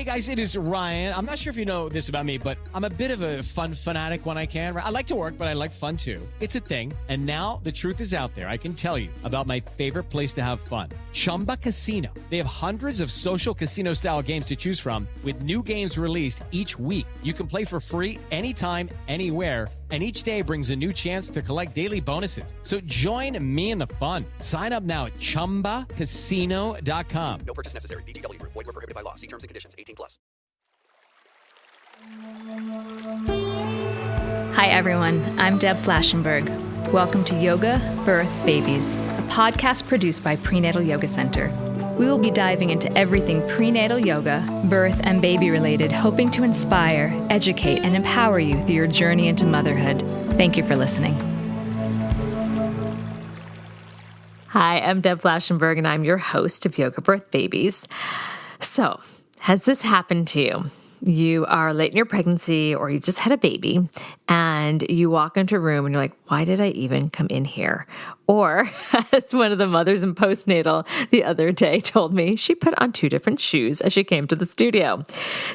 Hey guys, it is Ryan. I'm not sure if you know this about me, but I'm a bit of a fun fanatic when I can. I like to work, but I like fun too. It's a thing. And now the truth is out there. I can tell you about my favorite place to have fun. Chumba Casino. They have hundreds of social casino style games to choose from with new games released each week. You can play for free anytime, anywhere. And each day brings a new chance to collect daily bonuses. So join me in the fun. Sign up now at ChumbaCasino.com. No purchase necessary. VGW Group. Void where prohibited by law. See terms and conditions. 18+. Hi everyone, I'm Deb Flashenberg. Welcome to Yoga, Birth, Babies, a podcast produced by Prenatal Yoga Center. We will be diving into everything prenatal yoga, birth, and baby related, hoping to inspire, educate, and empower you through your journey into motherhood. Thank you for listening. Hi, I'm Deb Flashenberg, and I'm your host of Yoga, Birth, Babies. So, has this happened to you? You are late in your pregnancy or you just had a baby and you walk into a room and you're like, why did I even come in here? Or as one of the mothers in postnatal the other day told me, she put on 2 different shoes as she came to the studio.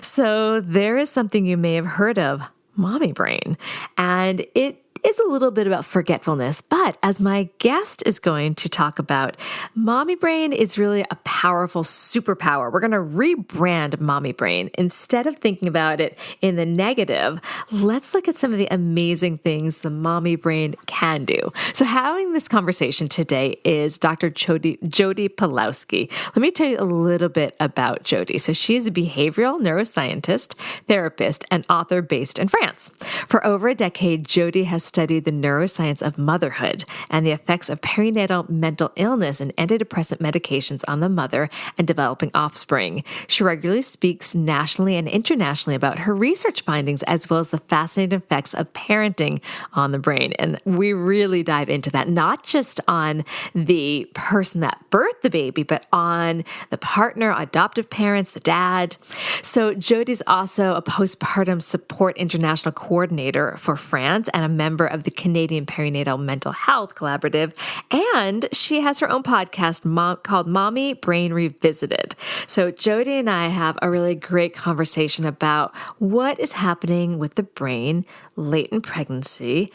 So there is something you may have heard of, mommy brain, and it is a little bit about forgetfulness, but as my guest is going to talk about, mommy brain is really a powerful superpower. We're going to rebrand mommy brain. Instead of thinking about it in the negative, let's look at some of the amazing things the mommy brain can do. So having this conversation today is Dr. Jodi Pawluski. Let me tell you a little bit about Jodi. So she's a behavioral neuroscientist, therapist, and author based in France. For over a decade, Jodi has studied the neuroscience of motherhood and the effects of perinatal mental illness and antidepressant medications on the mother and developing offspring. She regularly speaks nationally and internationally about her research findings as well as the fascinating effects of parenting on the brain. And we really dive into that, not just on the person that birthed the baby, but on the partner, adoptive parents, the dad. So Jodi's also a postpartum support international coordinator for France and a member of the Canadian Perinatal Mental Health Collaborative, and she has her own podcast called Mommy Brain Revisited. So Jodi and I have a really great conversation about what is happening with the brain late in pregnancy,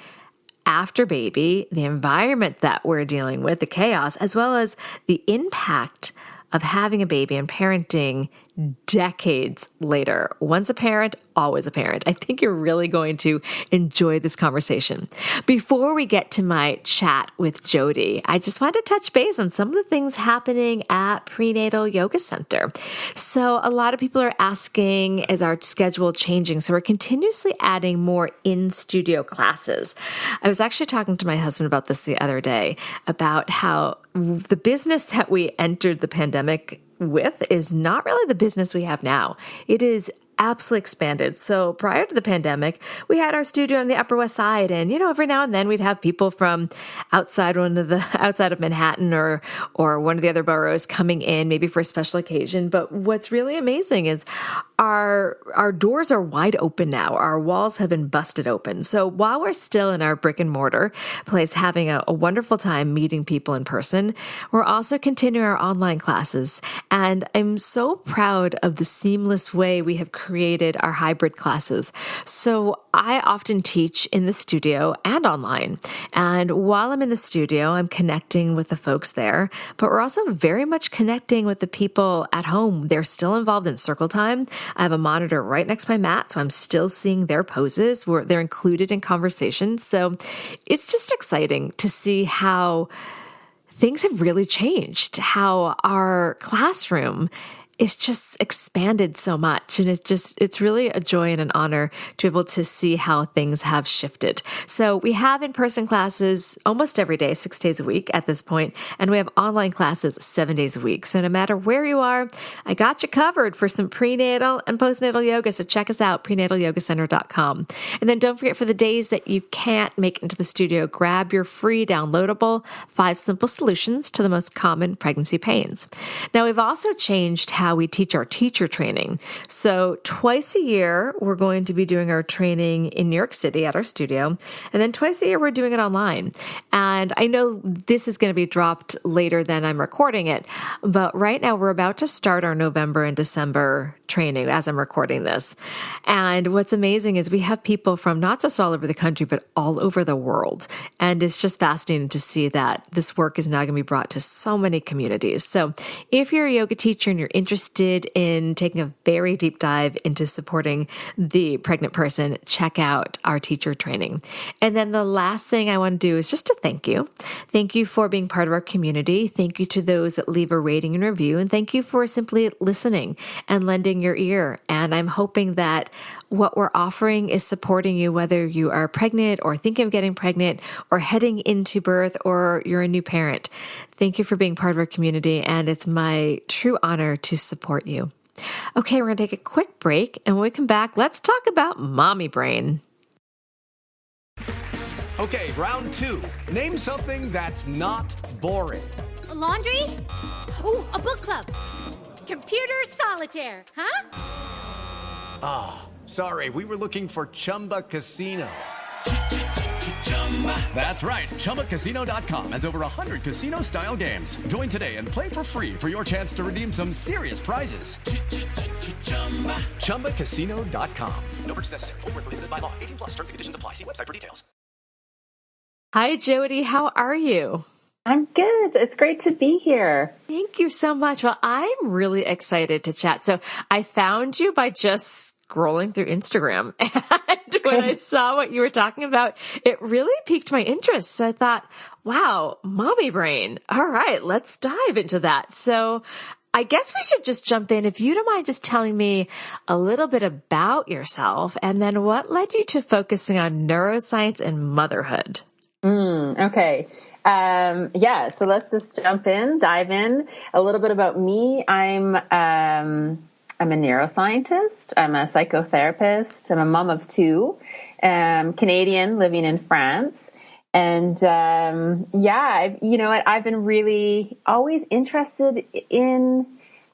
after baby, the environment that we're dealing with, the chaos, as well as the impact of having a baby and parenting decades later. Once a parent, always a parent. I think you're really going to enjoy this conversation. Before we get to my chat with Jodi, I just wanted to touch base on some of the things happening at Prenatal Yoga Center. So a lot of people are asking, is our schedule changing? So we're continuously adding more in-studio classes. I was actually talking to my husband about this the other day, about how the business that we entered the pandemic with is not really the business we have now. It is absolutely expanded. So prior to the pandemic, we had our studio on the Upper West Side, and every now and then we'd have people from outside of Manhattan or one of the other boroughs coming in, maybe for a special occasion. But what's really amazing is our doors are wide open now. Our walls have been busted open. So while we're still in our brick and mortar place, having a wonderful time meeting people in person, we're also continuing our online classes. And I'm so proud of the seamless way we have created our hybrid classes. So I often teach in the studio and online. And while I'm in the studio, I'm connecting with the folks there, but we're also very much connecting with the people at home. They're still involved in circle time. I have a monitor right next to my mat, so I'm still seeing their poses. They're included in conversations. So it's just exciting to see how things have really changed, how our classroom is just expanded so much. And it's really a joy and an honor to be able to see how things have shifted. So we have in-person classes almost every day, 6 days a week at this point, and we have online classes 7 days a week. So no matter where you are, I got you covered for some prenatal and postnatal yoga. So check us out, prenatalyogacenter.com. And then don't forget, for the days that you can't make it into the studio, grab your free downloadable 5 simple solutions to the most common pregnancy pains. Now, we've also changed how we teach our teacher training. So twice a year, we're going to be doing our training in New York City at our studio. And then twice a year, we're doing it online. And I know this is going to be dropped later than I'm recording it, but right now we're about to start our November and December training as I'm recording this. And what's amazing is we have people from not just all over the country, but all over the world. And it's just fascinating to see that this work is now going to be brought to so many communities. So if you're a yoga teacher and you're interested in taking a very deep dive into supporting the pregnant person, check out our teacher training. And then the last thing I want to do is just to thank you. Thank you for being part of our community. Thank you to those that leave a rating and review. And thank you for simply listening and lending your ear. And I'm hoping that what we're offering is supporting you, whether you are pregnant or thinking of getting pregnant or heading into birth or you're a new parent. Thank you for being part of our community. And it's my true honor to support you. Okay, we're going to take a quick break. And when we come back, let's talk about mommy brain. Okay, round 2. Name something that's not boring. A laundry? Ooh, a book club. Computer solitaire, huh? Sorry, we were looking for Chumba Casino. That's right. ChumbaCasino.com has over 100 casino-style games. Join today and play for free for your chance to redeem some serious prizes. ChumbaCasino.com. No purchase necessary. Void where prohibited by law. 18 plus terms and conditions apply. See website for details. Hi, Jodi. How are you? I'm good. It's great to be here. Thank you so much. Well, I'm really excited to chat. So I found you by just scrolling through Instagram. And when I saw what you were talking about, it really piqued my interest. So I thought, wow, mommy brain. All right, let's dive into that. So I guess we should just jump in. If you don't mind just telling me a little bit about yourself and then what led you to focusing on neuroscience and motherhood. Okay. So let's just dive in. A little bit about me. I'm a neuroscientist. I'm a psychotherapist. I'm a mom of 2, Canadian living in France. And, I've been really always interested in,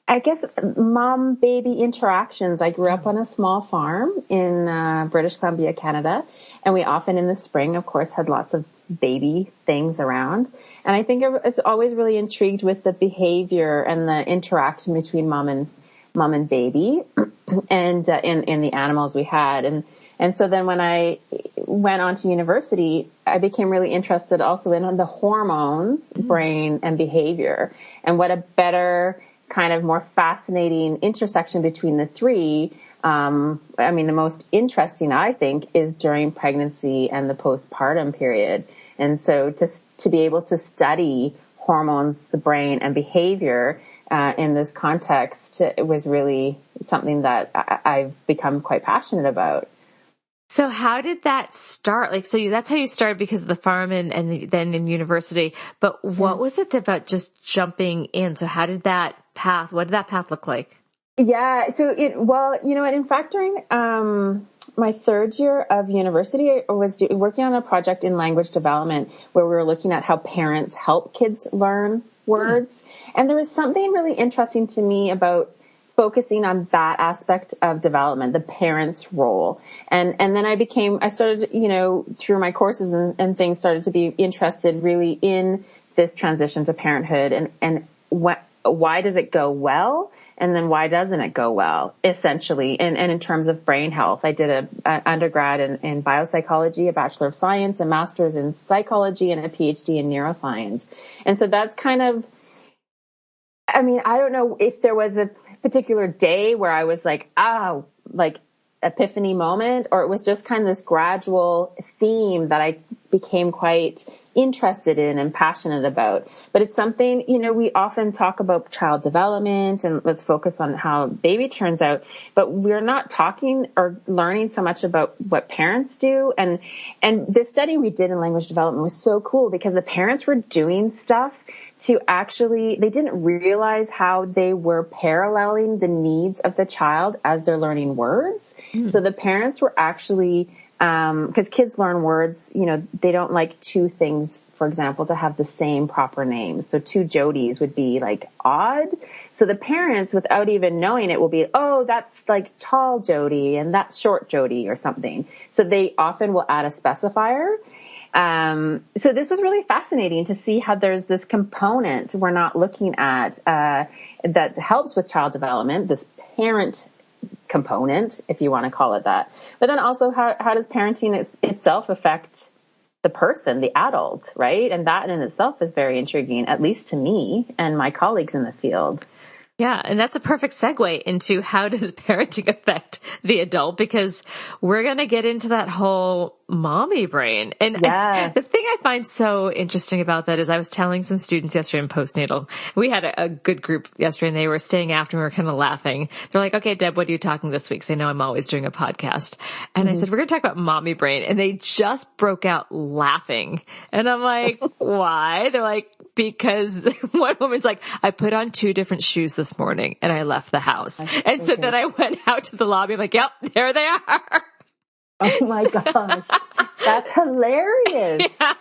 I guess, mom-baby interactions. I grew up on a small farm in British Columbia, Canada, and we often in the spring, of course, had lots of baby things around. And I think I was always really intrigued with the behavior and the interaction between mom and baby and in the animals we had. And so then when I went on to university, I became really interested also in the hormones, brain, and behavior, and what a better kind of more fascinating intersection between the three. The most interesting, I think, is during pregnancy and the postpartum period. And so to be able to study hormones, the brain, and behavior in this context, it was really something that I've become quite passionate about. So how did that start? That's how you started because of the farm and then in university. But what was it about just jumping in? So what did that path look like? Yeah. So in fact, during my third year of university, I was working on a project in language development where we were looking at how parents help kids learn words. And there was something really interesting to me about focusing on that aspect of development, the parent's role. And then I started, through my courses and things, started to be interested really in this transition to parenthood and why does it go well? And then why doesn't it go well, essentially? And in terms of brain health, I did an undergrad in biopsychology, a Bachelor of Science, a master's in psychology, and a PhD in neuroscience. And so that's kind of, I don't know if there was a particular day where I was like epiphany moment, or it was just kind of this gradual theme that I became quite interested in and passionate about. But it's something, we often talk about child development and let's focus on how baby turns out, but we're not talking or learning so much about what parents do. And this study we did in language development was so cool because the parents were doing stuff they didn't realize how they were paralleling the needs of the child as they're learning words. So the parents were actually, because kids learn words, they don't like 2 things, for example, to have the same proper names. So 2 Jodis would be like odd. So the parents, without even knowing it, will be, oh, that's like tall Jodi and that's short Jodi or something. So they often will add a specifier. So this was really fascinating to see how there's this component we're not looking at that helps with child development, this parent component, if you want to call it that. But then also, how does parenting itself affect the person, the adult, right? And that in itself is very intriguing, at least to me and my colleagues in the field. Yeah, and that's a perfect segue into how does parenting affect the adult, because we're going to get into that whole mommy brain. And the thing I find so interesting about that is I was telling some students yesterday in postnatal, we had a good group yesterday and they were staying after and we were kind of laughing. They're like, okay, Deb, what are you talking this week? So they know I'm always doing a podcast. And I said, we're going to talk about mommy brain. And they just broke out laughing. And I'm like, why? They're like, because one woman's like, I put on 2 different shoes this morning and I left the house. And so then I went out to the lobby. I'm like, yep, there they are. Oh my gosh. That's hilarious. Yeah.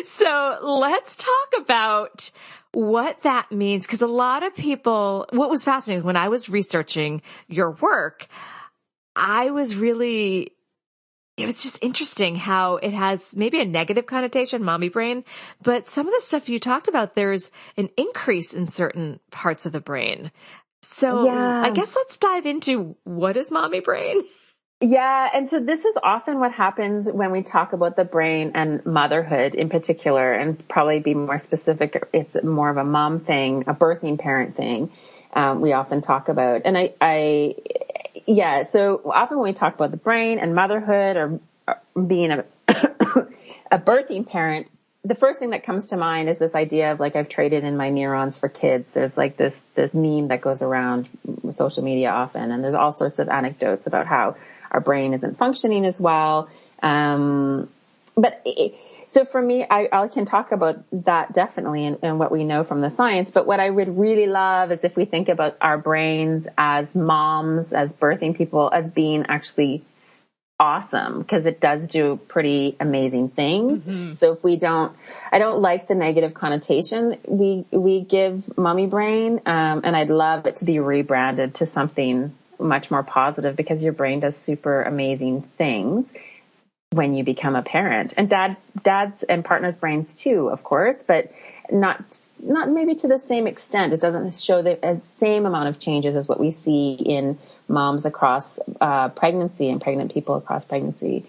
So let's talk about what that means. Because a lot of people, what was fascinating when I was researching your work, it was just interesting how it has maybe a negative connotation, mommy brain, but some of the stuff you talked about, there's an increase in certain parts of the brain. So I guess let's dive into what is mommy brain? Yeah. And so this is often what happens when we talk about the brain and motherhood in particular, and probably be more specific. It's more of a mom thing, a birthing parent thing. We often talk about, and so often when we talk about the brain and motherhood or being a birthing parent, the first thing that comes to mind is this idea of like, I've traded in my neurons for kids. There's like this meme that goes around social media often, and there's all sorts of anecdotes about how our brain isn't functioning as well. So for me, I can talk about that definitely and what we know from the science. But what I would really love is if we think about our brains as moms, as birthing people, as being actually awesome, because it does do pretty amazing things. Mm-hmm. So if I don't like the negative connotation we give mommy brain, and I'd love it to be rebranded to something much more positive, because your brain does super amazing things when you become a parent, and dads and partners' brains too, of course, but not maybe to the same extent. It doesn't show the same amount of changes as what we see in moms across pregnancy and pregnant people across pregnancy.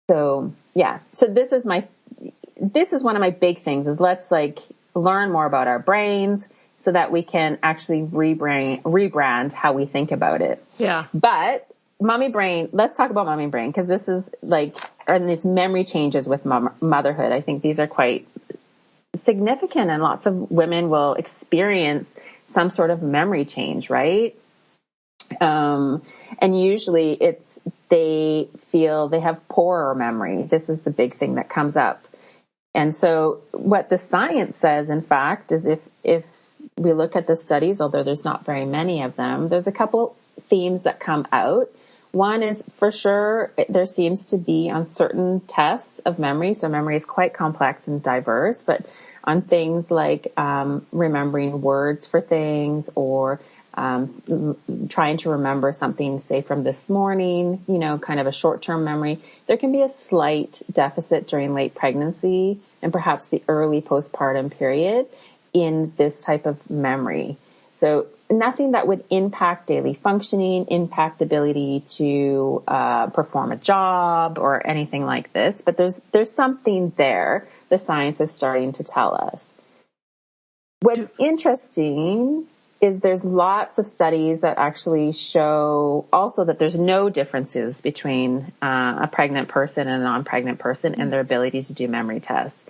So this is one of my big things is let's like learn more about our brains so that we can actually rebrand how we think about it. Yeah. But mommy brain, let's talk about mommy brain, because this is and these memory changes with motherhood. I think these are quite significant, and lots of women will experience some sort of memory change, right? And usually they feel they have poorer memory. This is the big thing that comes up. And so what the science says, in fact, is if we look at the studies, although there's not very many of them, there's a couple themes that come out. One is, for sure, there seems to be on certain tests of memory. So memory is quite complex and diverse, but on things like remembering words for things, or trying to remember something, say, from this morning, kind of a short-term memory, there can be a slight deficit during late pregnancy and perhaps the early postpartum period in this type of memory. So nothing that would impact daily functioning, impact ability to perform a job or anything like this. But there's something there the science is starting to tell us. What's interesting is there's lots of studies that actually show also that there's no differences between a pregnant person and a non-pregnant person in their ability to do memory tests.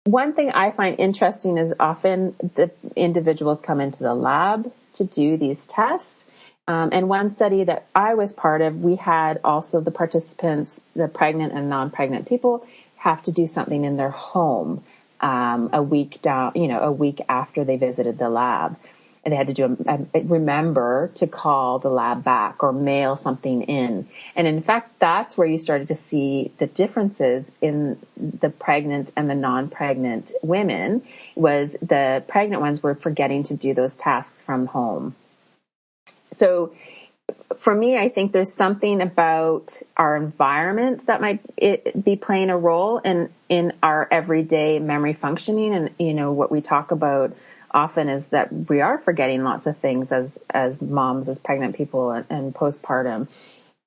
One thing I find interesting is often the individuals come into the lab to do these tests. And one study that I was part of, we had also the participants, the pregnant and non-pregnant people, have to do something in their home a week after they visited the lab. And they had to remember to call the lab back or mail something in. And in fact, that's where you started to see the differences in the pregnant and the non-pregnant women. Was the pregnant ones were forgetting to do those tasks from home. So for me, I think there's something about our environment that might be playing a role in our everyday memory functioning. And, what we talk about often is that we are forgetting lots of things as moms, as pregnant people and postpartum.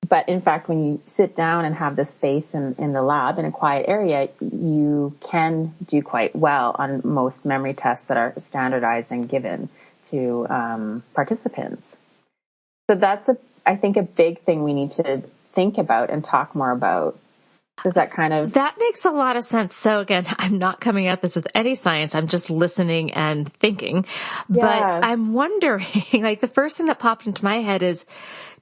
But in fact, when you sit down and have this space in the lab in a quiet area, you can do quite well on most memory tests that are standardized and given to participants. So that's, I think, a big thing we need to think about and talk more about. Does that kind of... That makes a lot of sense. So again, I'm not coming at this with any science. I'm just listening and thinking. Yeah. But I'm wondering, like the first thing that popped into my head is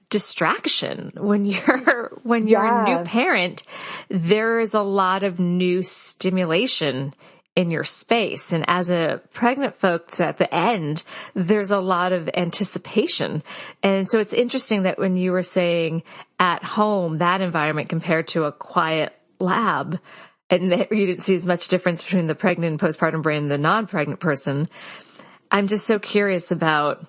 distraction. When you're a new parent, there is a lot of new stimulation in your space. And as a pregnant folks at the end, there's a lot of anticipation. And so it's interesting that when you were saying at home, that environment compared to a quiet lab, and you didn't see as much difference between the pregnant and postpartum brain and the non-pregnant person. I'm just so curious about,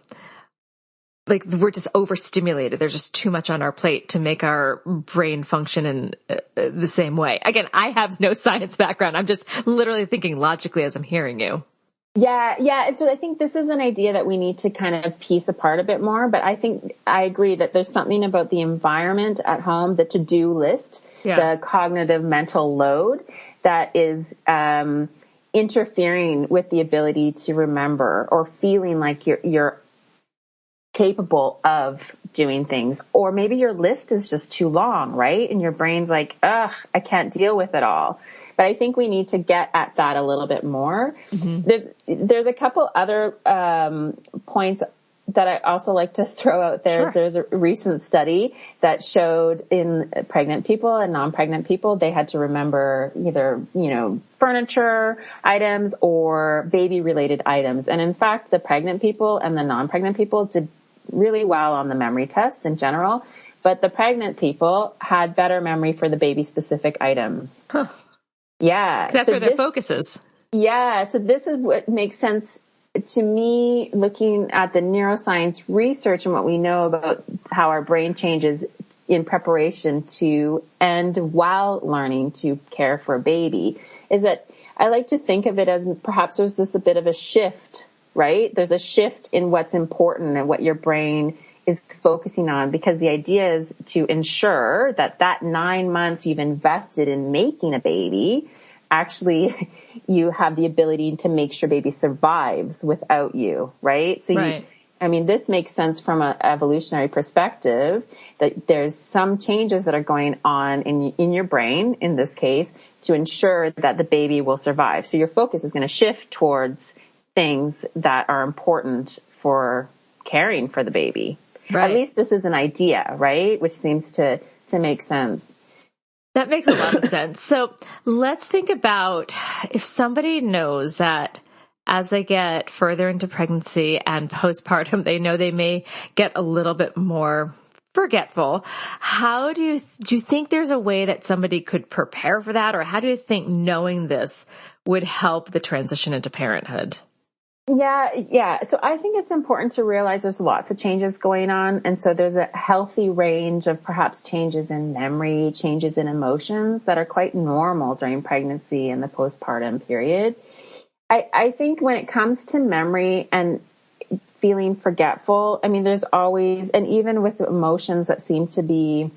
like, we're just overstimulated. There's just too much on our plate to make our brain function in the same way. Again, I have no science background. I'm just literally thinking logically as I'm hearing you. Yeah. And so I think this is an idea that we need to kind of piece apart a bit more. But I think I agree that there's something about the environment at home, the to-do list, the cognitive mental load that is interfering with the ability to remember or feeling like you're capable of doing things. Or maybe your list is just too long, right? And your brain's like, ugh, I can't deal with it all. But I think we need to get at that a little bit more. Mm-hmm. There's a couple other points that I also like to throw out there. Sure. There's a recent study that showed in pregnant people and non-pregnant people, they had to remember either, furniture items or baby-related items. And in fact, the pregnant people and the non-pregnant people did really well on the memory tests in general. But the pregnant people had better memory for the baby-specific items. Huh. Yeah. That's where their focus is. Yeah. So this is what makes sense to me, looking at the neuroscience research and what we know about how our brain changes in preparation to and while learning to care for a baby, is that I like to think of it as perhaps there's a bit of a shift, right? There's a shift in what's important and what your brain is focusing on, because the idea is to ensure that 9 months you've invested in making a baby, actually you have the ability to make sure baby survives without you, right? So right. This makes sense from an evolutionary perspective, that there's some changes that are going on in your brain, in this case, to ensure that the baby will survive. So your focus is going to shift towards things that are important for caring for the baby. Right. At least this is an idea, right? Which seems to make sense. That makes a lot of sense. So let's think about if somebody knows that as they get further into pregnancy and postpartum, they know they may get a little bit more forgetful. How do you think there's a way that somebody could prepare for that? Or how do you think knowing this would help the transition into parenthood? Yeah. So I think it's important to realize there's lots of changes going on. And so there's a healthy range of perhaps changes in memory, changes in emotions that are quite normal during pregnancy and the postpartum period. I think when it comes to memory and feeling forgetful, there's always, and even with emotions that seem to be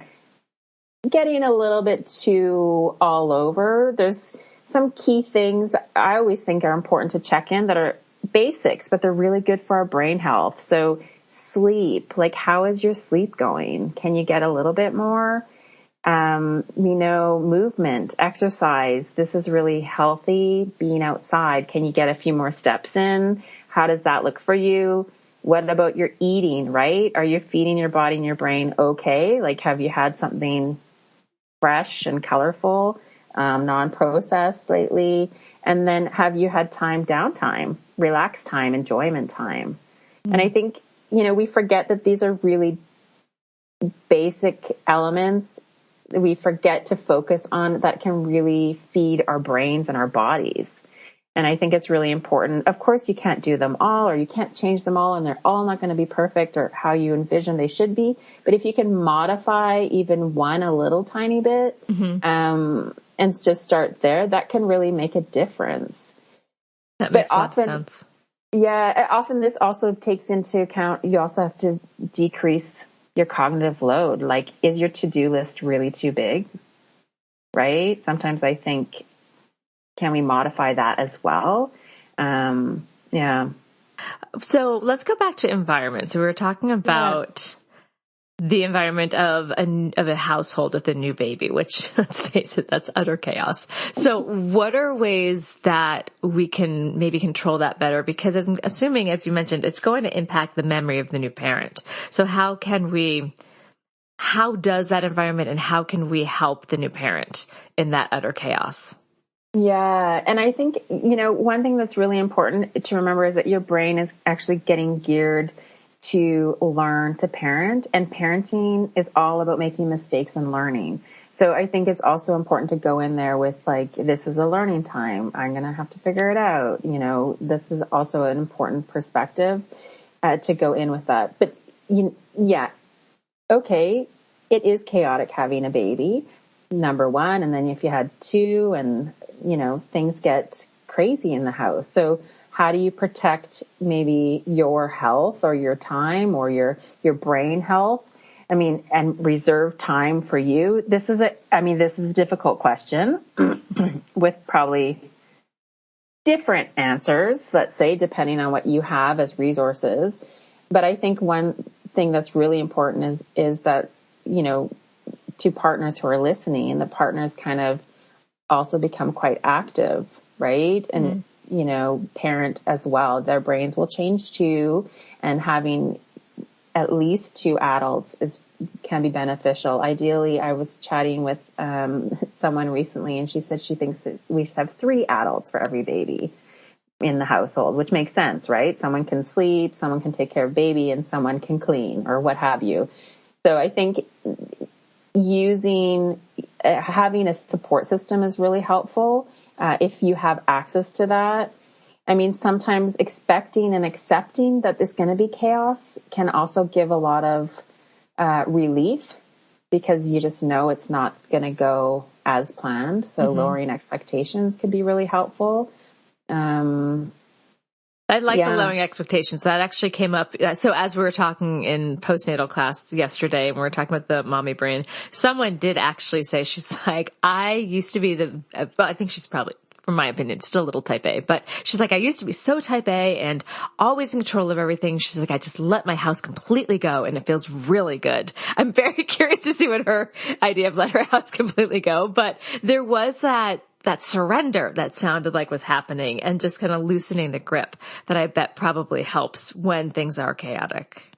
getting a little bit too all over, there's some key things I always think are important to check in that are basics, but they're really good for our brain health. So sleep, like how is your sleep going? Can you get a little bit more? Movement, exercise. This is really healthy. Being outside. Can you get a few more steps in? How does that look for you? What about your eating, right? Are you feeding your body and your brain okay? Like, have you had something fresh and colorful, non-processed lately? And then have you had downtime, relax time, enjoyment time? Mm-hmm. And I think, we forget that these are really basic elements we forget to focus on that can really feed our brains and our bodies. And I think it's really important. Of course, you can't do them all, or you can't change them all, and they're all not going to be perfect or how you envision they should be. But if you can modify even one a little tiny bit, mm-hmm. And just start there, that can really make a difference. That makes a lot of sense. Yeah, often this also takes into account, you also have to decrease your cognitive load. Like, is your to-do list really too big? Right? Sometimes I think, can we modify that as well? Yeah. So let's go back to environment. So we were talking about the environment of a household with a new baby, which, let's face it, that's utter chaos. So what are ways that we can maybe control that better? Because I'm assuming, as you mentioned, it's going to impact the memory of the new parent. So how does that environment and how can we help the new parent in that utter chaos? Yeah. And I think, one thing that's really important to remember is that your brain is actually getting geared to learn to parent, and parenting is all about making mistakes and learning. So I think it's also important to go in there with like, this is a learning time. I'm going to have to figure it out. This is also an important perspective to go in with that. But okay, it is chaotic having a baby, number one. And then if you had two and, things get crazy in the house. So how do you protect maybe your health or your time or your brain health? And reserve time for you. This is a difficult question with probably different answers, let's say, depending on what you have as resources. But I think one thing that's really important is that, to partners who are listening, and the partners kind of also become quite active, right? And, parent as well. Their brains will change too. And having at least two adults can be beneficial. Ideally, I was chatting with someone recently, and she said she thinks that we should have 3 adults for every baby in the household, which makes sense, right? Someone can sleep, someone can take care of baby, and someone can clean or what have you. So I think having a support system is really helpful if you have access to that. Sometimes expecting and accepting that there's going to be chaos can also give a lot of relief, because you just know it's not going to go as planned. So lowering expectations could be really helpful. I like the lowering expectations. That actually came up. So as we were talking in postnatal class yesterday, and we were talking about the mommy brain, someone did actually say, she's like, I used to be I think she's probably, from my opinion, still a little type A, but she's like, I used to be so type A and always in control of everything. She's like, I just let my house completely go and it feels really good. I'm very curious to see what her idea of let her house completely go. But there was that surrender that sounded like was happening, and just kind of loosening the grip that I bet probably helps when things are chaotic.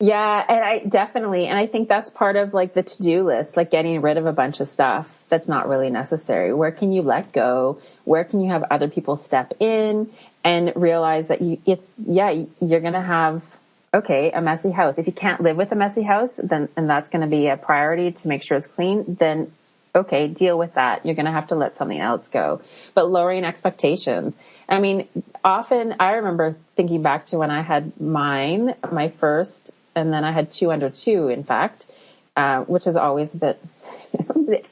Yeah, and I think that's part of like the to-do list, like getting rid of a bunch of stuff that's not really necessary. Where can you let go? Where can you have other people step in and realize that you're going to have, a messy house. If you can't live with a messy house, and that's going to be a priority to make sure it's clean, then okay, deal with that. You're going to have to let something else go. But lowering expectations. Often I remember thinking back to when I had my first, and then I had 2 under 2, in fact, which is always a bit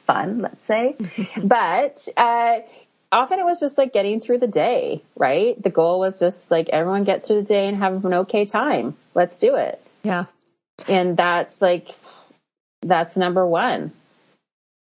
fun, let's say. But often it was just like getting through the day, right? The goal was just like everyone get through the day and have an okay time. Let's do it. Yeah. And that's number one.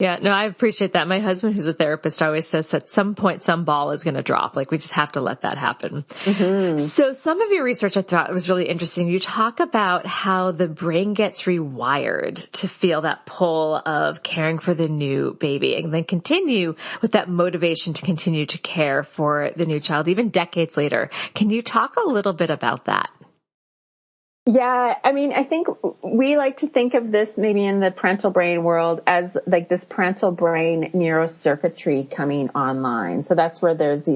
Yeah, no, I appreciate that. My husband, who's a therapist, always says that at some point, some ball is going to drop. Like, we just have to let that happen. Mm-hmm. So some of your research I thought was really interesting. You talk about how the brain gets rewired to feel that pull of caring for the new baby, and then continue with that motivation to continue to care for the new child, even decades later. Can you talk a little bit about that? Yeah, I think we like to think of this maybe in the parental brain world as like this parental brain neurocircuitry coming online. So that's where there's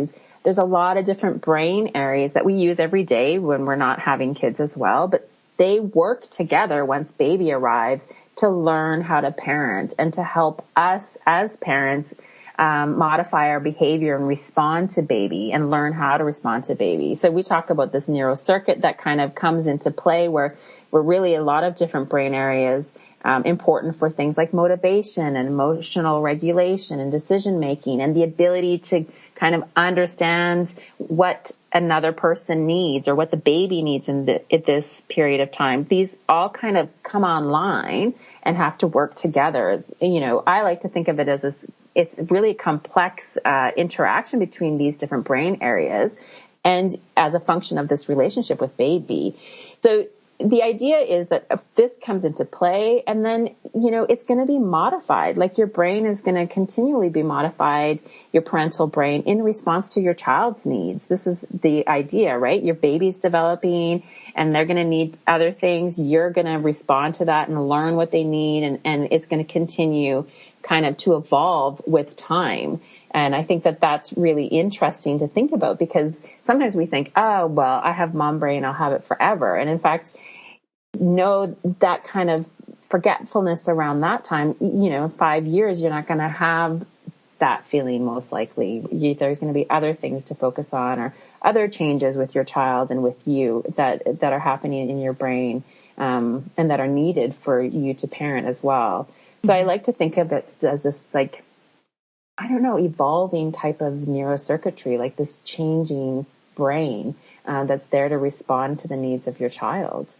a lot of different brain areas that we use every day when we're not having kids as well, but they work together once baby arrives to learn how to parent and to help us as parents modify our behavior and respond to baby and learn how to respond to baby. So we talk about this neurocircuit that kind of comes into play where really a lot of different brain areas important for things like motivation and emotional regulation and decision making and the ability to kind of understand what another person needs or what the baby needs at this period of time. These all kind of come online and have to work together. I like to think of it as it's really a complex interaction between these different brain areas and as a function of this relationship with baby. So the idea is that if this comes into play and then, it's going to be modified. Like your brain is going to continually be modified, your parental brain, in response to your child's needs. This is the idea, right? Your baby's developing and they're going to need other things. You're going to respond to that and learn what they need. And it's going to continue kind of to evolve with time. And I think that that's really interesting to think about because sometimes we think, oh, well, I have mom brain, I'll have it forever. And in fact, know that kind of forgetfulness around that time, 5 years, you're not going to have that feeling most likely. There's going to be other things to focus on or other changes with your child and with you that are happening in your brain and that are needed for you to parent as well. So I like to think of it as this evolving type of neurocircuitry, like this changing brain that's there to respond to the needs of your child.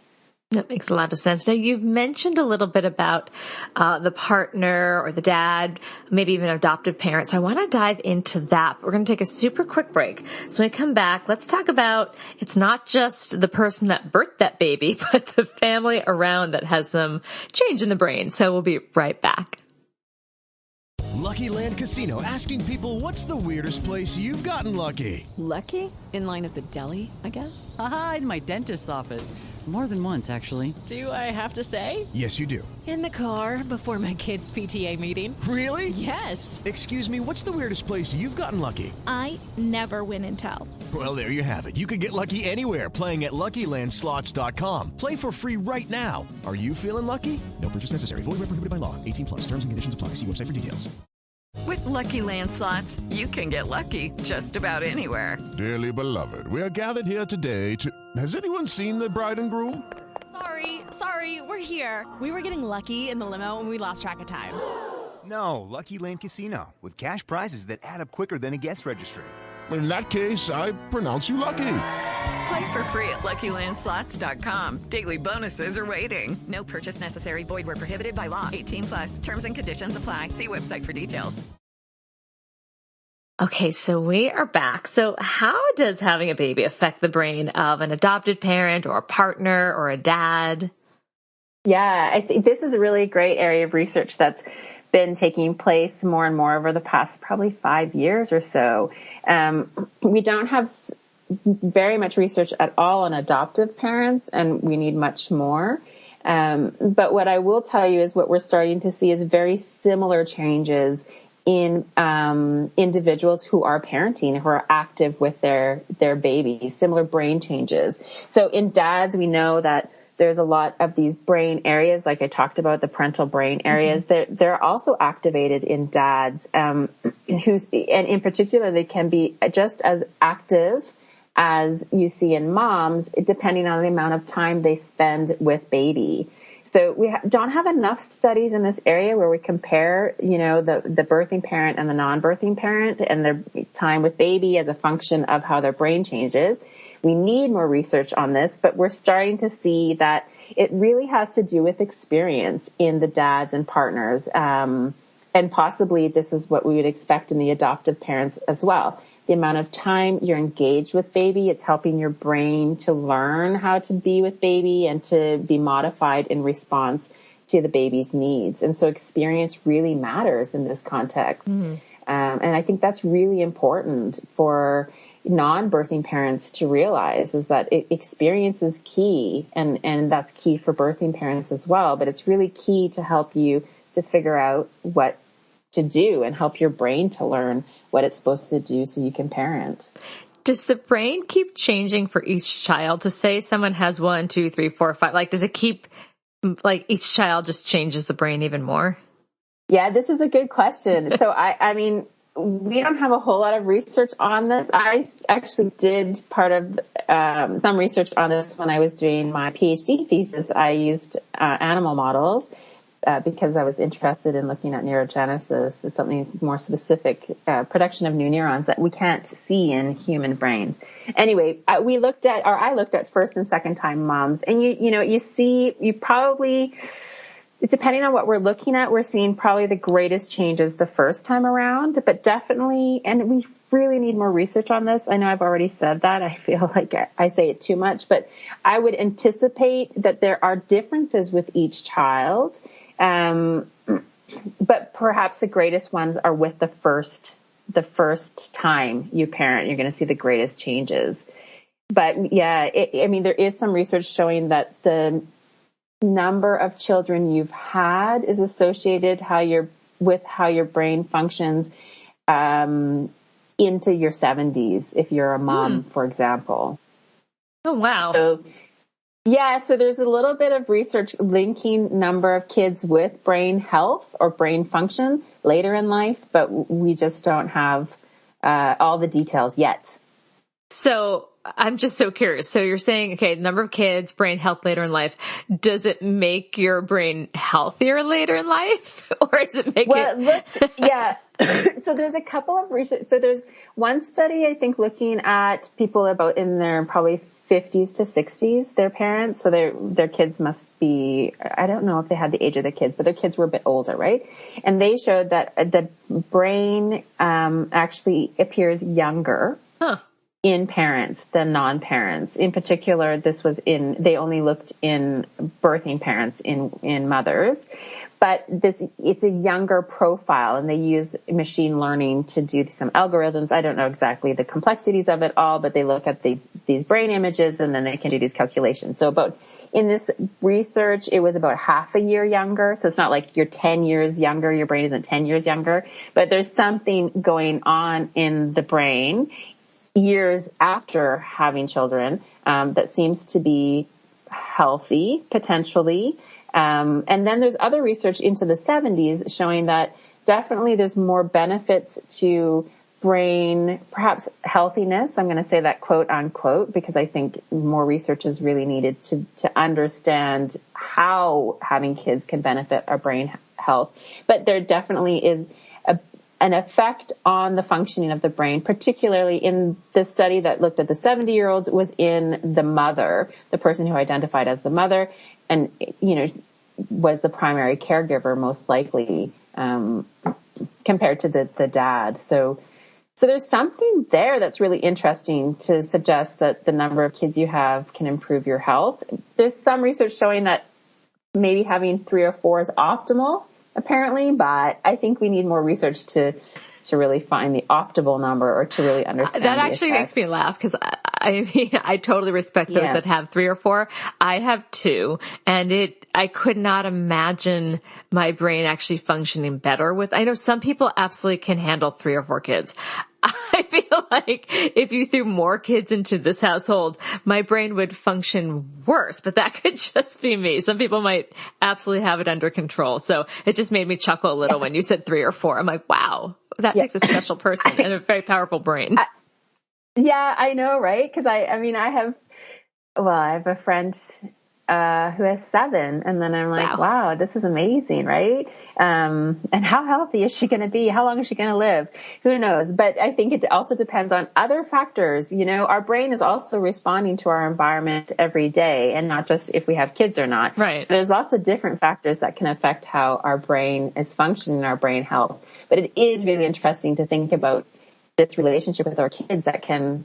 That makes a lot of sense. Now, you've mentioned a little bit about the partner or the dad, maybe even adoptive parents. I want to dive into that. We're going to take a super quick break. So when we come back, let's talk about it's not just the person that birthed that baby, but the family around that has some change in the brain. So we'll be right back. Lucky Land Casino, asking people, what's the weirdest place you've gotten lucky? Lucky? In line at the deli, I guess? Aha, in my dentist's office. More than once, actually. Do I have to say? Yes, you do. In the car before my kids' PTA meeting. Really? Yes. Excuse me, what's the weirdest place you've gotten lucky? I never win and tell. Well, there you have it. You can get lucky anywhere, playing at LuckyLandSlots.com. Play for free right now. Are you feeling lucky? No purchase necessary. Void where prohibited by law. 18+. Terms and conditions apply. See website for details. With Lucky Land Slots, you can get lucky just about anywhere. Dearly beloved, we are gathered here today to... Has anyone seen the bride and groom? Sorry, we're here. We were getting lucky in the limo and we lost track of time. No, Lucky Land Casino, with cash prizes that add up quicker than a guest registry. In that case, I pronounce you lucky. Play for free at LuckyLandSlots.com. Daily bonuses are waiting. No purchase necessary. Void where prohibited by law. 18+. Terms and conditions apply. See website for details. Okay, so we are back. So how does having a baby affect the brain of an adopted parent or a partner or a dad? Yeah, I think this is a really great area of research that's been taking place more and more over the past probably 5 years or so. We don't have very much research at all on adoptive parents, and we need much more. But what I will tell you is what we're starting to see is very similar changes in individuals who are parenting, who are active with their babies, similar brain changes. So in dads, we know that there's a lot of these brain areas, like I talked about, the parental brain areas. Mm-hmm. They're also activated in dads, and in particular, they can be just as active as you see in moms, depending on the amount of time they spend with baby. So we don't have enough studies in this area where we compare, the birthing parent and the non-birthing parent and their time with baby as a function of how their brain changes. We need more research on this, but we're starting to see that it really has to do with experience in the dads and partners. And possibly this is what we would expect in the adoptive parents as well. The amount of time you're engaged with baby, it's helping your brain to learn how to be with baby and to be modified in response to the baby's needs. And so experience really matters in this context. Mm-hmm. And I think that's really important for non-birthing parents to realize, is that experience is key, and that's key for birthing parents as well. But it's really key to help you to figure out what to do and help your brain to learn what it's supposed to do so you can parent. Does the brain keep changing for each child? To say someone has 1, 2, 3, 4, 5, like does it keep, like each child just changes the brain even more? Yeah, this is a good question. So I mean, we don't have a whole lot of research on this. I actually did part of some research on this when I was doing my PhD thesis. I used animal models. because I was interested in looking at neurogenesis. It's something more specific, production of new neurons that we can't see in human brains. Anyway, I looked at first and second time moms, and you probably, depending on what we're looking at, we're seeing probably the greatest changes the first time around, but definitely, and we really need more research on this. I know I've already said that. I feel like I say it too much, but I would anticipate that there are differences with each child. But perhaps the greatest ones are with the first time you parent, you're going to see the greatest changes. But yeah, there is some research showing that the number of children you've had is associated with how your brain functions, into your 70s, if you're a mom, for example. Oh, wow. So there's a little bit of research linking number of kids with brain health or brain function later in life, but we just don't have all the details yet. So I'm just so curious. So you're saying, okay, number of kids, brain health later in life. Does it make your brain healthier later in life? Or does it make So there's a couple of research. So there's one study, I think, looking at people about in their probably 50s to 60s, their parents. So their kids must be, I don't know if they had the age of the kids, but their kids were a bit older, right? And they showed that the brain actually appears younger in parents than non-parents. In particular, they only looked in birthing parents, in mothers. But it's a younger profile, and they use machine learning to do some algorithms. I don't know exactly the complexities of it all, but they look at these brain images, and then they can do these calculations. So in this research, it was about half a year younger. So it's not like you're 10 years younger, your brain isn't 10 years younger, but there's something going on in the brain years after having children that seems to be healthy, potentially. And then there's other research into the 70s showing that definitely there's more benefits to brain, perhaps healthiness. I'm going to say that quote unquote, because I think more research is really needed to understand how having kids can benefit our brain health. But there definitely is an effect on the functioning of the brain, particularly in the study that looked at the 70-year-olds was in the mother, the person who identified as the mother, and, was the primary caregiver most likely, compared to the dad. So there's something there that's really interesting to suggest that the number of kids you have can improve your health. There's some research showing that maybe having 3 or 4 is optimal, apparently, but I think we need more research to really find the optimal number or to really understand. That actually makes me laugh because I totally respect those that have 3 or 4. I have 2, and I could not imagine my brain actually functioning better with. I know some people absolutely can handle 3 or 4 kids. I feel like if you threw more kids into this household, my brain would function worse, but that could just be me. Some people might absolutely have it under control. So it just made me chuckle a little when you said 3 or 4. I'm like, wow, that takes a special person and a very powerful brain. I know, right? Because I have a friend who has 7, and then I'm like, wow, this is amazing, right? And how healthy is she going to be? How long is she going to live? Who knows? But I think it also depends on other factors. Our brain is also responding to our environment every day, and not just if we have kids or not. Right. So there's lots of different factors that can affect how our brain is functioning, our brain health. But it is really interesting to think about this relationship with our kids that can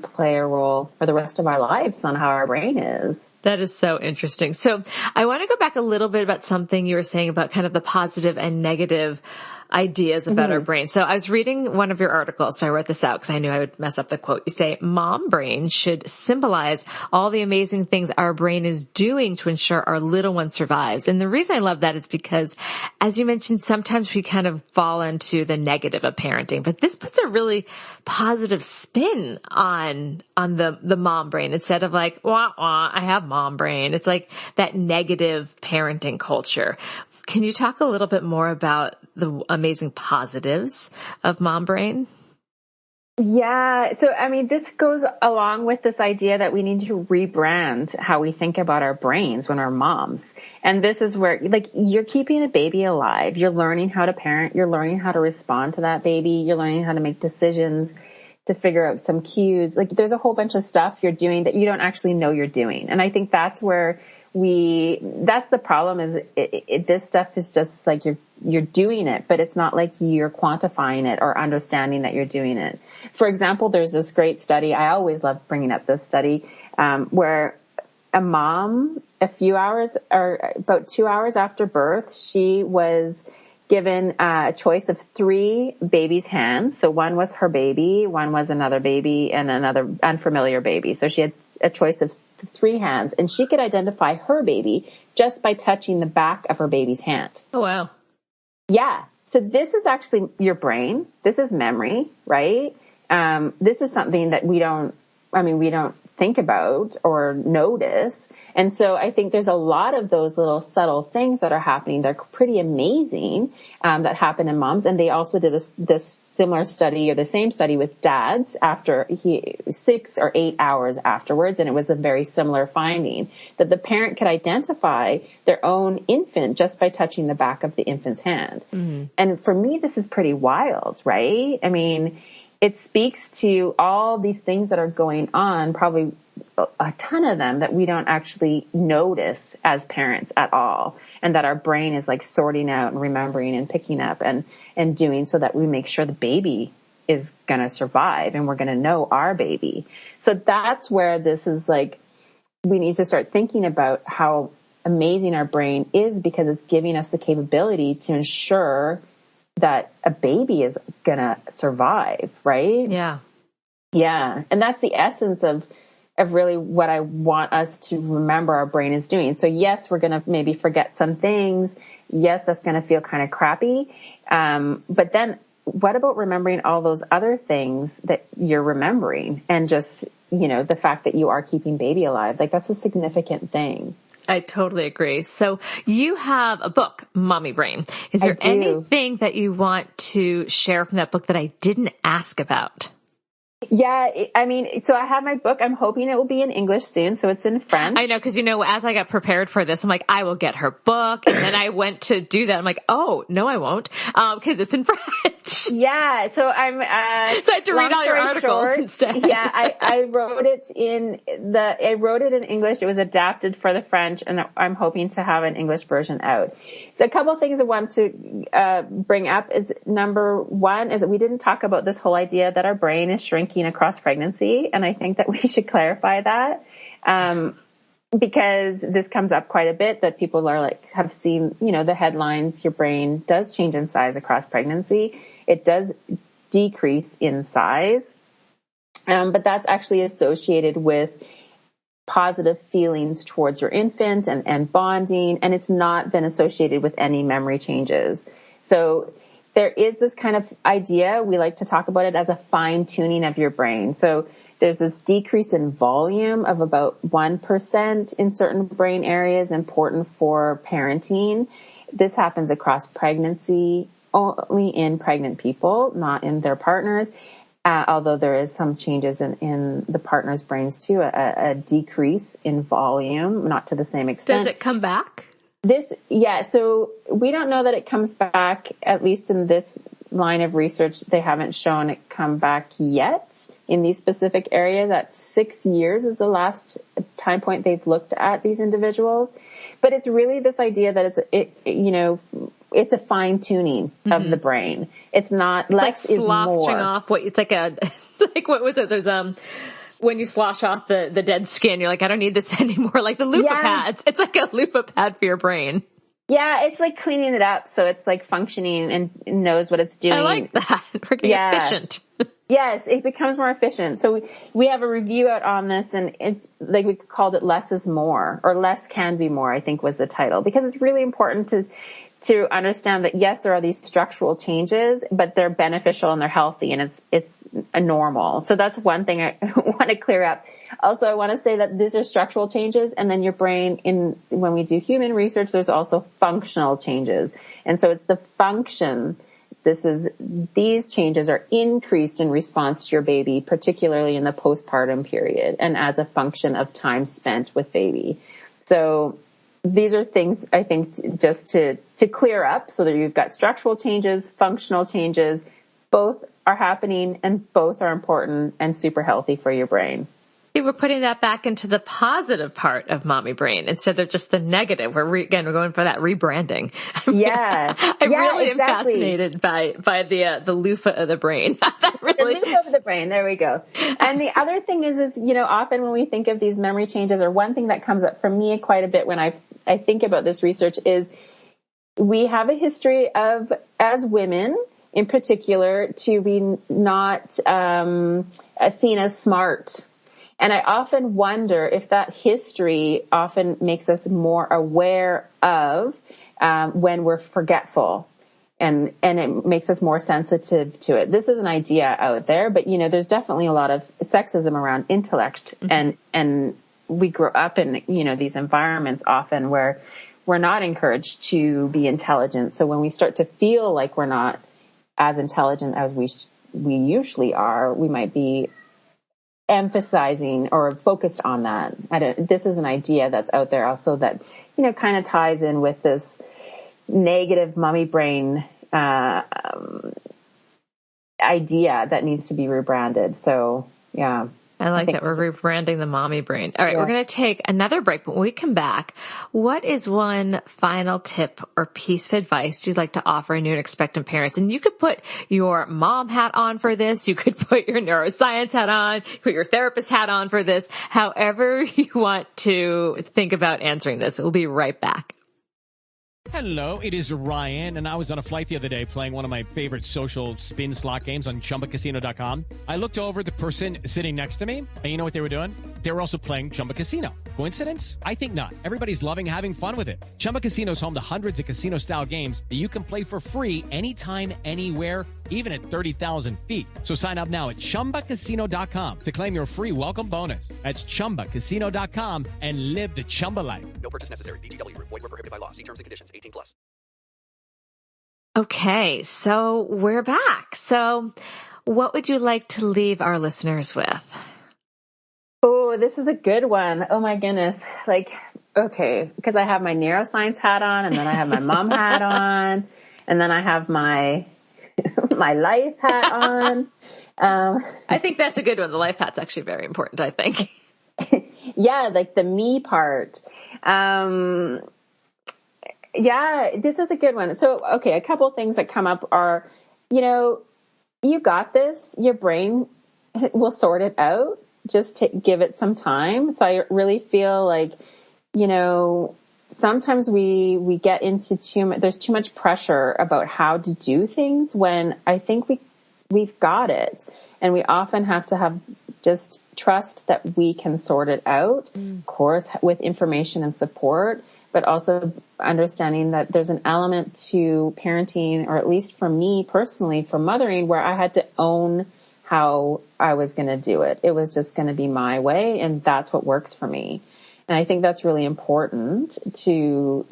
play a role for the rest of our lives on how our brain is. That is so interesting. So I want to go back a little bit about something you were saying about kind of the positive and negative ideas about our brain. So I was reading one of your articles, so I wrote this out because I knew I would mess up the quote. You say, mom brain should symbolize all the amazing things our brain is doing to ensure our little one survives. And the reason I love that is because, as you mentioned, sometimes we kind of fall into the negative of parenting, but this puts a really positive spin on the mom brain instead of like, wah, wah, I have mom brain. It's like that negative parenting culture. Can you talk a little bit more about the amazing positives of mom brain? Yeah. So, I mean, this goes along with this idea that we need to rebrand how we think about our brains when we're moms. And this is where, like, you're keeping a baby alive. You're learning how to parent. You're learning how to respond to that baby. You're learning how to make decisions, to figure out some cues. Like, there's a whole bunch of stuff you're doing that you don't actually know you're doing. And I think that's where that's the problem, is this stuff is just like you're doing it, but it's not like you're quantifying it or understanding that you're doing it. For example, there's this great study. I always love bringing up this study, where a mom, a few hours or about 2 hours after birth, she was given a choice of 3 babies' hands. So one was her baby, one was another baby, and another unfamiliar baby. So she had a choice of 3 hands, and she could identify her baby just by touching the back of her baby's hand. Oh, wow. Yeah. So this is actually your brain. This is memory, right? This is something that we don't think about or notice. And so I think there's a lot of those little subtle things that are happening. They're pretty amazing, that happen in moms. And they also did this similar study, or the same study, with dads after 6 or 8 hours afterwards. And it was a very similar finding, that the parent could identify their own infant just by touching the back of the infant's hand. Mm-hmm. And for me, this is pretty wild, right? I mean, it speaks to all these things that are going on, probably a ton of them that we don't actually notice as parents at all, and that our brain is like sorting out and remembering and picking up and doing, so that we make sure the baby is going to survive and we're going to know our baby. So that's where this is like, we need to start thinking about how amazing our brain is, because it's giving us the capability to ensure that a baby is going to survive, right? Yeah. Yeah. And that's the essence of really what I want us to remember our brain is doing. So yes, we're going to maybe forget some things. Yes, that's going to feel kind of crappy. But then what about remembering all those other things that you're remembering, and just, the fact that you are keeping baby alive? Like, that's a significant thing. I totally agree. So you have a book, Mommy Brain. Is there anything that you want to share from that book that I didn't ask about? Yeah, I mean, so I have my book. I'm hoping it will be in English soon, so it's in French. I know, because, as I got prepared for this, I'm like, I will get her book. And then I went to do that. I'm like, oh, no, I won't, because it's in French. Yeah, so I'm... so I had to read all your articles instead. Yeah, I wrote it in English. It was adapted for the French, and I'm hoping to have an English version out. So a couple of things I want to bring up is, number one, is that we didn't talk about this whole idea that our brain is shrinking across pregnancy. And I think that we should clarify that, because this comes up quite a bit, that people are like, have seen, the headlines, your brain does change in size across pregnancy. It does decrease in size. But that's actually associated with positive feelings towards your infant and bonding. And it's not been associated with any memory changes. So there is this kind of idea, we like to talk about it as a fine tuning of your brain. So there's this decrease in volume of about 1% in certain brain areas important for parenting. This happens across pregnancy, only in pregnant people, not in their partners. Although there is some changes in the partner's brains too, a decrease in volume, not to the same extent. Does it come back? So we don't know that it comes back, at least in this line of research. They haven't shown it come back yet in these specific areas. At 6 years is the last time point they've looked at these individuals. But it's really this idea that it's a fine tuning of the brain. It's not it's less like is more. Off what what was it? There's when you slosh off the dead skin, you're like, I don't need this anymore. Like the loofah pads. It's like a loofah pad for your brain. Yeah, it's like cleaning it up so it's like functioning and knows what it's doing. I like that. We're getting efficient. Yes, it becomes more efficient. So we have a review out on this, and we called it Less is More, or Less Can Be More, I think was the title, because it's really important to understand that, yes, there are these structural changes, but they're beneficial and they're healthy, and it's a normal. So that's one thing I want to clear up. Also, I want to say that these are structural changes, and then your brain, when we do human research, there's also functional changes. And so it's the function these changes are increased in response to your baby, particularly in the postpartum period and as a function of time spent with baby. So these are things I think just to clear up so that you've got structural changes, functional changes, both are happening and both are important and super healthy for your brain. We're putting that back into the positive part of mommy brain instead of just the negative. We're going for that rebranding. Yeah. I really am fascinated by the loofah of the brain. Really... The loofah of the brain. There we go. And the other thing is, often when we think of these memory changes, or one thing that comes up for me quite a bit when I think about this research is we have a history of, as women in particular, to be not seen as smart. And I often wonder if that history often makes us more aware of when we're forgetful, and it makes us more sensitive to it. This is an idea out there, but there's definitely a lot of sexism around intellect, and we grow up in these environments often where we're not encouraged to be intelligent. So when we start to feel like we're not as intelligent as we usually are, we might be emphasizing or focused on that. This is an idea that's out there also that, kind of ties in with this negative mommy brain idea that needs to be rebranded. So, yeah. I like that we're rebranding the mommy brain. All right, We're going to take another break, but when we come back, what is one final tip or piece of advice you'd like to offer new and expectant parents? And you could put your mom hat on for this. You could put your neuroscience hat on, put your therapist hat on for this, however you want to think about answering this. We'll be right back. Hello, it is Ryan, and I was on a flight the other day playing one of my favorite social spin slot games on ChumbaCasino.com. I looked over at the person sitting next to me, and you know what they were doing? They were also playing Chumba Casino. Coincidence? I think not. Everybody's loving having fun with it. Chumba Casino is home to hundreds of casino-style games that you can play for free anytime, anywhere, even at 30,000 feet. So sign up now at ChumbaCasino.com to claim your free welcome bonus. That's ChumbaCasino.com and live the Chumba life. No purchase necessary. VGW. Void where prohibited by law. See terms and conditions. 18+. Okay, so we're back. So what would you like to leave our listeners with? Oh, this is a good one. Oh my goodness. Okay, because I have my neuroscience hat on, and then I have my mom hat on, and then I have my life hat on. I think that's a good one. The life hat's actually very important, I think. Yeah, the me part. Yeah, this is a good one. So, okay, a couple things that come up are, you got this. Your brain will sort it out. Just give it some time. So I really feel like, sometimes we get into there's too much pressure about how to do things when I think we've got it. And we often have to have just trust that we can sort it out, of course, with information and support, but also understanding that there's an element to parenting, or at least for me personally, for mothering, where I had to own how I was going to do it. It was just going to be my way, and that's what works for me. And I think that's really important to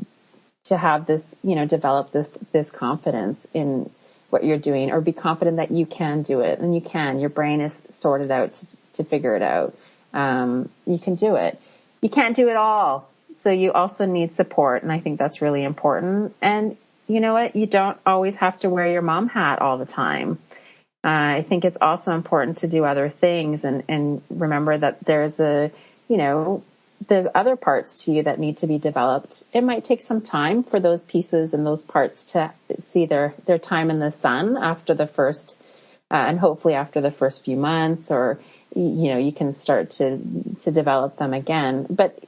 have this, develop this confidence in what you're doing, or be confident that you can do it. And you can. Your brain is sorted out to figure it out. You can do it. You can't do it all. So you also need support, and I think that's really important. And you know what? You don't always have to wear your mom hat all the time. I think it's also important to do other things and remember that there's there's other parts to you that need to be developed. It might take some time for those pieces and those parts to see their time in the sun after the first, and hopefully after the first few months, or, you can start to develop them again. But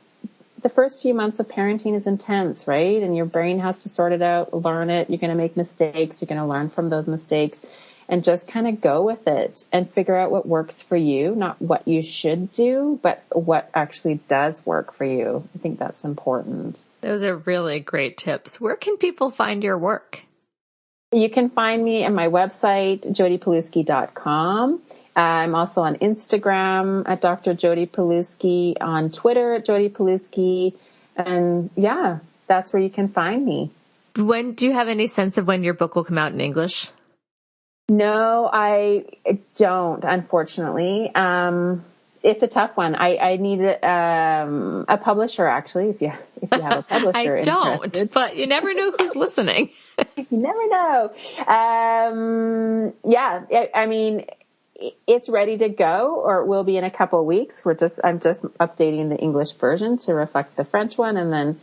the first few months of parenting is intense, right? And your brain has to sort it out, learn it. You're going to make mistakes. You're going to learn from those mistakes. And just kind of go with it and figure out what works for you, not what you should do, but what actually does work for you. I think that's important. Those are really great tips. Where can people find your work? You can find me at my website, JodiPawluski.com. I'm also on Instagram at Dr. Jodi Pawluski, on Twitter at Jodi Pawluski. And yeah, that's where you can find me. Do you have any sense of when your book will come out in English? No, I don't, unfortunately. It's a tough one. I need a publisher, actually, if you have a publisher I don't, interested. but you never know who's listening. You never know. I mean, it's ready to go, or it will be in a couple of weeks. I'm just updating the English version to reflect the French one, and then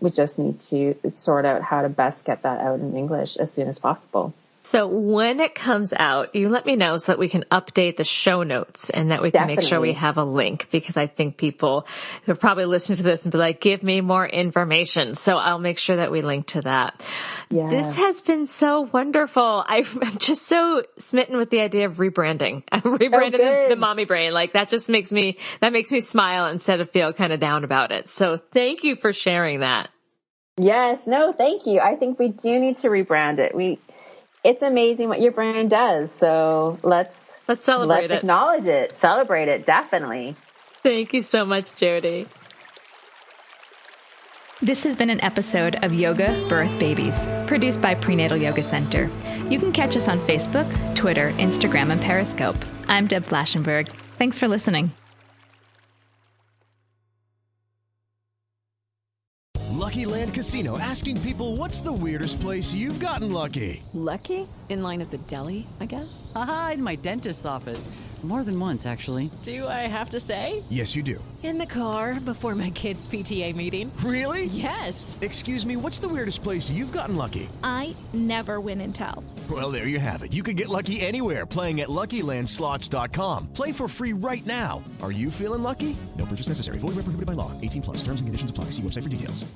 we just need to sort out how to best get that out in English as soon as possible. So when it comes out, you let me know so that we can update the show notes and that we can make sure we have a link, because I think people who have probably listened to this and be like, give me more information. So I'll make sure that we link to that. Yeah. This has been so wonderful. I'm just so smitten with the idea of rebranding. The mommy brain. Like that makes me smile instead of feel kind of down about it. So thank you for sharing that. Yes. No, thank you. I think we do need to rebrand it. It's amazing what your brain does. So let's celebrate it. Let's acknowledge it. Celebrate it. Definitely. Thank you so much, Jodi. This has been an episode of Yoga Birth Babies, produced by Prenatal Yoga Center. You can catch us on Facebook, Twitter, Instagram, and Periscope. I'm Deb Flaschenberg. Thanks for listening. Lucky Land Casino, asking people, what's the weirdest place you've gotten lucky? Lucky? In line at the deli, I guess? Aha, in my dentist's office. More than once, actually. Do I have to say? Yes, you do. In the car before my kids' PTA meeting. Really? Yes. Excuse me, what's the weirdest place you've gotten lucky? I never win and tell. Well, there you have it. You can get lucky anywhere, playing at LuckyLandSlots.com. Play for free right now. Are you feeling lucky? No purchase necessary. Void where prohibited by law. 18+. Terms and conditions apply. See website for details.